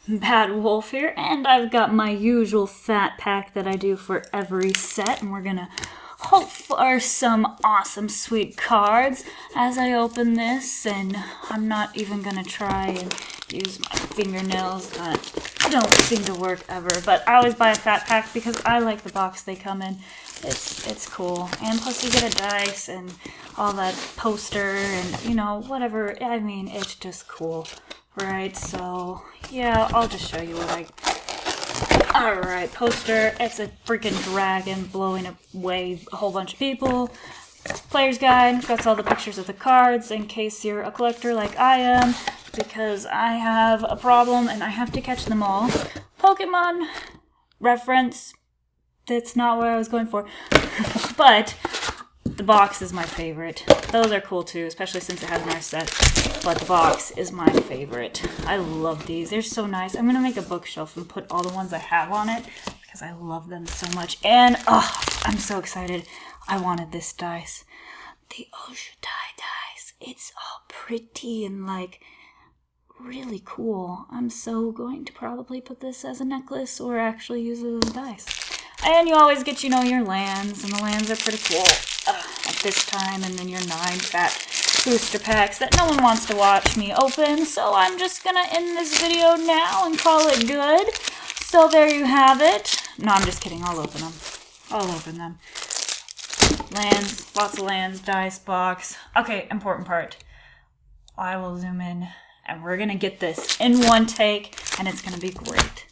Bad Wolf here, and I've got my usual fat pack that I do for every set, and we're gonna hope for some awesome sweet cards as I open this. And I'm not even gonna try and use my fingernails that don't seem to work ever, but I always buy a fat pack because I like the box they come in. It's cool, and plus you get a dice and all that poster and whatever. I mean, it's just cool. Right, so yeah, I'll just show you what Alright, poster. It's a freaking dragon blowing away a whole bunch of people. Player's guide. Got all the pictures of the cards in case you're a collector like I am, because I have a problem and I have to catch them all. Pokemon reference. That's not what I was going for. But the box is my favorite. Those are cool too, especially since it has an art set. But the box is my favorite. I love these. They're so nice. I'm going to make a bookshelf and put all the ones I have on it because I love them so much. And I'm so excited. I wanted this dice. The Oshudai dice. It's all pretty and really cool. I'm so going to probably put this as a necklace or actually use it as a dice. And you always get, your lands, and the lands are pretty cool at this time. And then your 9 fat booster packs that no one wants to watch me open. So I'm just going to end this video now and call it good. So there you have it. No, I'm just kidding. I'll open them. Lands, lots of lands, dice, box. Okay, important part. I will zoom in, and we're going to get this in one take, and it's going to be great.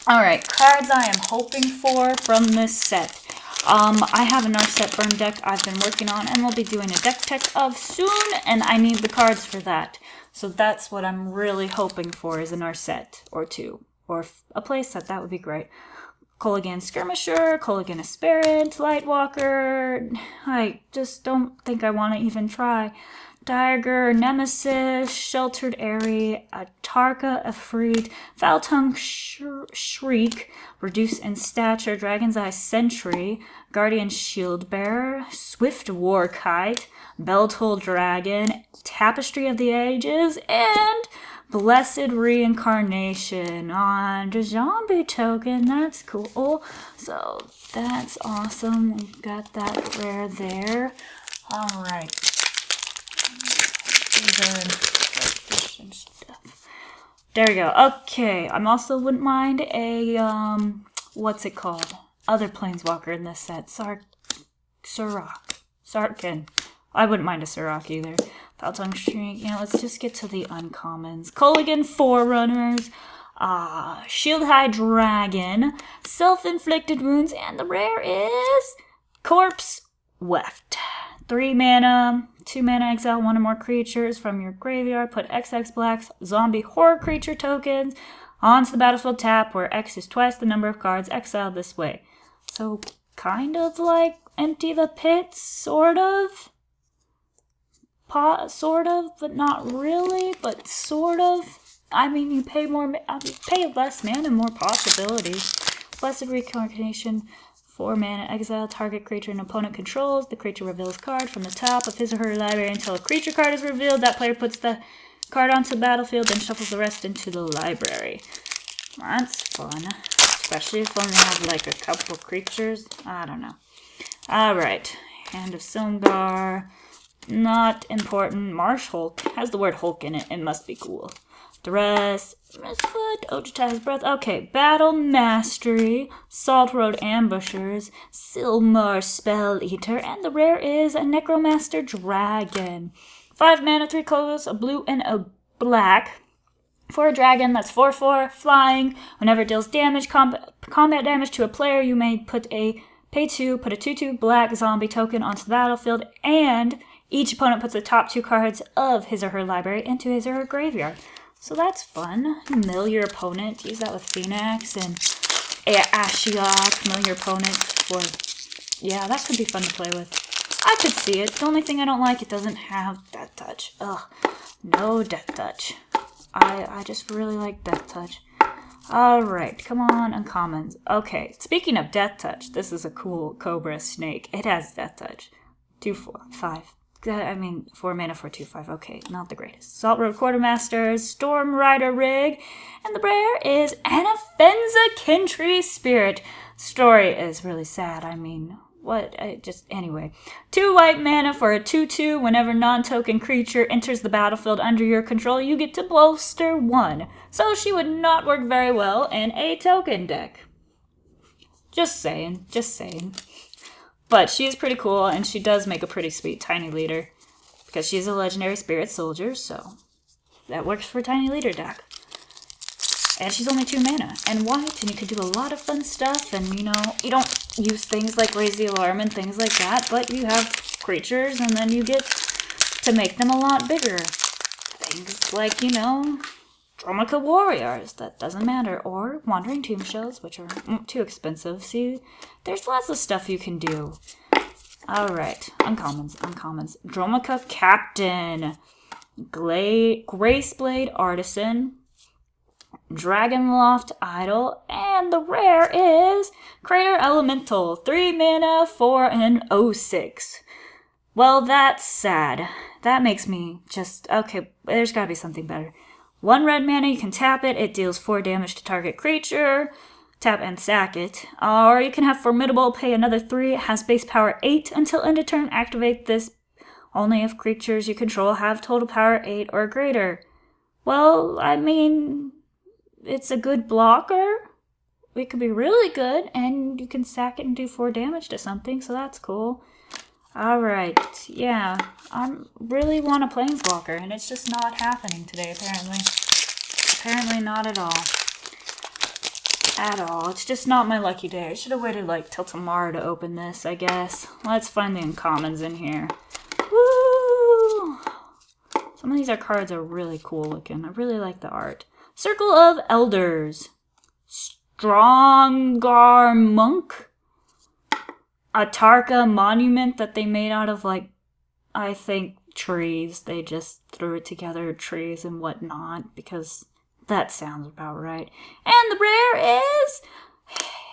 Alright, cards I am hoping for from this set. I have an set burn deck I've been working on, and we'll be doing a deck tech of soon, and I need the cards for that. So that's what I'm really hoping for, is an set or two, or a play set. That would be great. Kolaghan Skirmisher, Kolaghan Aspirant, Lightwalker. I just don't think I want to even try. Diger, Nemesis, Sheltered Airy, Atarka, Efreet, Foul-Tongue Shriek, Reduce in Stature, Dragon's Eye Sentry, Guardian Shieldbearer, Swift Warkite, Belltoll Dragon, Tapestry of the Ages, and Blessed Reincarnation on the zombie token. That's cool. So that's awesome. We've got that rare there. Alright. Stuff. There we go. Okay, I'm also wouldn't mind a what's it called? Other planeswalker in this set. Sarkin. I wouldn't mind a Surrak either. Foul-Tongue Shriek. Let's just get to the uncommons. Kolaghan Forerunners. Shield High Dragon. Self-inflicted wounds, and the rare is Corpse Weft. 3 mana, 2 mana, exile 1 or more creatures from your graveyard. Put XX blacks zombie horror creature tokens onto the battlefield tap, where X is twice the number of cards exiled this way. So, kind of like Empty the Pit, sort of. Sort of, but not really, but sort of. I mean, you pay less mana, more possibilities. Blessed Reincarnation. 4 mana, exile target creature an opponent controls. The creature reveals card from the top of his or her library until a creature card is revealed. That player puts the card onto the battlefield, then shuffles the rest into the library. That's fun. Especially if only have a couple creatures. I don't know. Alright. Hand of Silmgar. Not important. Marsh Hulk has the word Hulk in it. It must be cool. Duress, Misfoot, Ojuta's Breath. Okay, Battle Mastery, Salt Road Ambushers, Silmar Spell Eater, and the rare is a Necromancer Dragon. 5 mana, 3 colors, a blue and a black. For a dragon, that's 4/4, flying. Whenever it deals damage, combat damage to a player, you may put a 2/2 black zombie token onto the battlefield, and each opponent puts the top 2 cards of his or her library into his or her graveyard. So that's fun. Mill your opponent. Use that with Phoenix and Ashiok. Mill your opponent for... Yeah, that could be fun to play with. I could see it. The only thing I don't like, it doesn't have Death Touch. Ugh. No Death Touch. I just really like Death Touch. Alright, come on, uncommons. Okay, speaking of Death Touch, this is a cool Cobra Snake. It has Death Touch. 2/4, 5. I mean, 4 mana for 2/5. Okay, not the greatest. Salt Road Quartermaster, Storm Rider Rig, and the rare is Anafenza Kintree Spirit. Story is really sad. I mean, anyway. 2 white mana for a 2/2. Whenever non-token creature enters the battlefield under your control, you get to bolster 1. So she would not work very well in a token deck. Just saying. But she is pretty cool, and she does make a pretty sweet tiny leader. Because she's a legendary spirit soldier, so that works for a tiny leader deck. And she's only 2 mana and white, and you can do a lot of fun stuff. And, you don't use things like Raise the Alarm and things like that, but you have creatures, and then you get to make them a lot bigger. Things like, Dromica Warriors, that doesn't matter, or Wandering Tomb Shells, which are too expensive. See, there's lots of stuff you can do. Alright, uncommons. Dromica Captain, Graceblade Artisan, Dragonloft Idol, and the rare is Crater Elemental, 3 mana for an 0/6. Well, that's sad. That makes me okay, there's gotta be something better. 1 red mana, you can tap it. It deals 4 damage to target creature. Tap and sack it. Or you can have Formidable, pay another 3. It has base power 8 until end of turn. Activate this only if creatures you control have total power 8 or greater. Well, I mean, it's a good blocker. It could be really good, and you can sack it and do 4 damage to something, so that's cool. Alright, yeah, I really want a Planeswalker, and it's just not happening today, apparently. Apparently not at all. At all. It's just not my lucky day. I should have waited, till tomorrow to open this, I guess. Let's find the uncommons in here. Woo! Some of these cards are really cool looking. I really like the art. Circle of Elders. Strongar Monk. A Tarka monument that they made out of, I think, trees. They just threw it together, trees and whatnot, because that sounds about right. And the rare is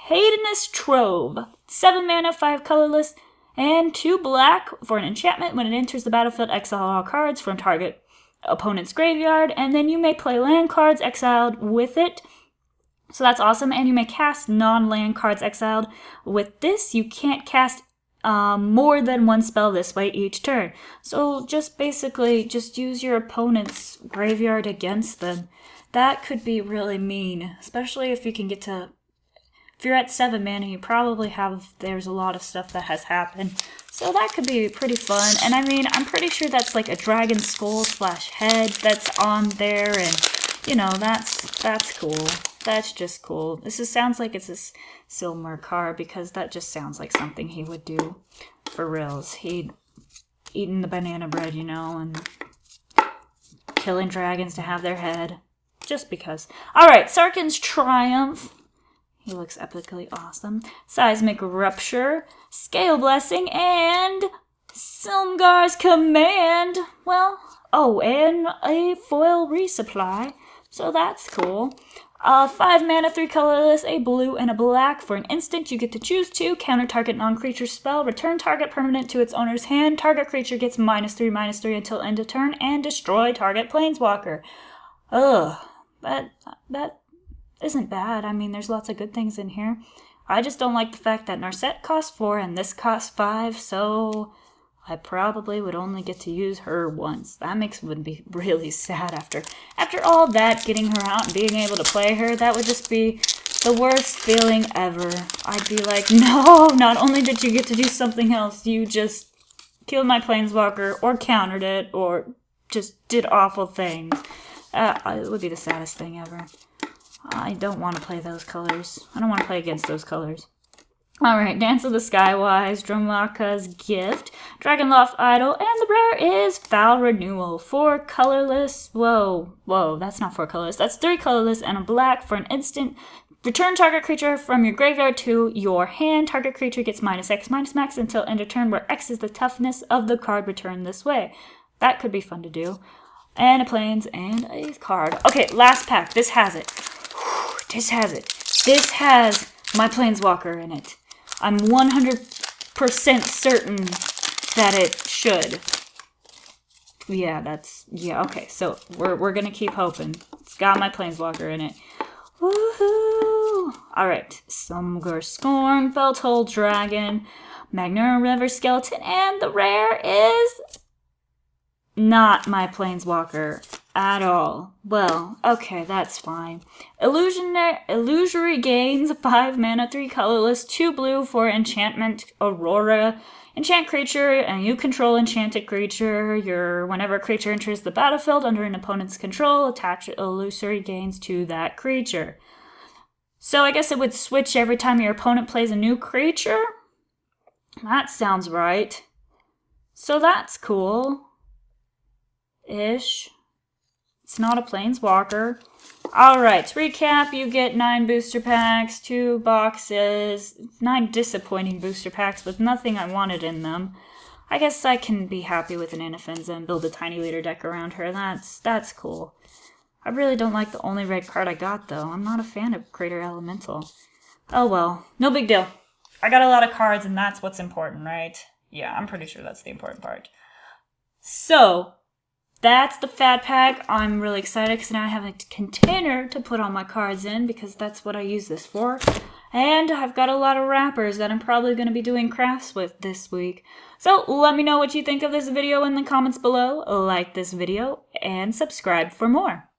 Hedonist Trove. 7 mana, 5 colorless, and 2 black for an enchantment. When it enters the battlefield, exile all cards from target opponent's graveyard, and then you may play land cards exiled with it. So that's awesome, and you may cast non-land cards exiled. With this, you can't cast more than 1 spell this way each turn. So just use your opponent's graveyard against them. That could be really mean, especially if you can get to... If you're at 7 mana, you probably there's a lot of stuff that has happened. So that could be pretty fun. And I mean, I'm pretty sure that's like a dragon skull / head that's on there, and that's cool. That's just cool. Sounds like it's a Silmar card, because that just sounds like something he would do for reals. He'd eaten the banana bread, and killing dragons to have their head. Just because. Alright, Sarkhan's Triumph. He looks epically awesome. Seismic Rupture, Scale Blessing, and Silmgar's Command. And a foil resupply. So that's cool. 5 mana, 3 colorless, a blue, and a black. For an instant, you get to choose 2. Counter target non-creature spell. Return target permanent to its owner's hand. Target creature gets -3/-3 until end of turn. And destroy target planeswalker. Ugh. That isn't bad. I mean, there's lots of good things in here. I just don't like the fact that Narset costs 4 and this costs 5, so I probably would only get to use her once. That would be really sad after all that, getting her out and being able to play her. That would just be the worst feeling ever. I'd be like, no, not only did you get to do something else, you just killed my planeswalker or countered it or just did awful things. It would be the saddest thing ever. I don't want to play those colors. I don't want to play against those colors. Alright, Dance of the Skywise, Dromica's Gift, Dragonloft Idol, and the rare is Foul Renewal. 4 colorless. Whoa, that's not 4 colorless. That's 3 colorless and a black. For an instant. Return target creature from your graveyard to your hand. Target creature gets -X/-max until end of turn, where X is the toughness of the card returned this way. That could be fun to do. And a plains and a card. Okay, last pack. This has it. This has it. This has my planeswalker in it. I'm 100% certain that it should. Yeah, yeah, okay. So we're gonna keep hoping. It's got my Planeswalker in it. Woohoo! Alright, Sumgur Scorn, Feltoll Dragon, Magna River Skeleton, and the rare is not my Planeswalker at all. Well, okay, that's fine. Illusory gains 5 mana, 3 colorless, 2 blue for enchantment Aurora. Enchant creature, and you control enchanted creature. Whenever a creature enters the battlefield under an opponent's control, attach illusory gains to that creature. So I guess it would switch every time your opponent plays a new creature? That sounds right. So that's cool. Ish. It's not a Planeswalker. Alright, to recap, you get 9 booster packs, 2 boxes, 9 disappointing booster packs with nothing I wanted in them. I guess I can be happy with an Inifenza and build a tiny leader deck around her. That's cool. I really don't like the only red card I got, though. I'm not a fan of Crater Elemental. Oh well, no big deal. I got a lot of cards, and that's what's important, right? Yeah, I'm pretty sure that's the important part. So, that's the Fat Pack. I'm really excited because now I have a container to put all my cards in because that's what I use this for. And I've got a lot of wrappers that I'm probably going to be doing crafts with this week. So let me know what you think of this video in the comments below. Like this video and subscribe for more.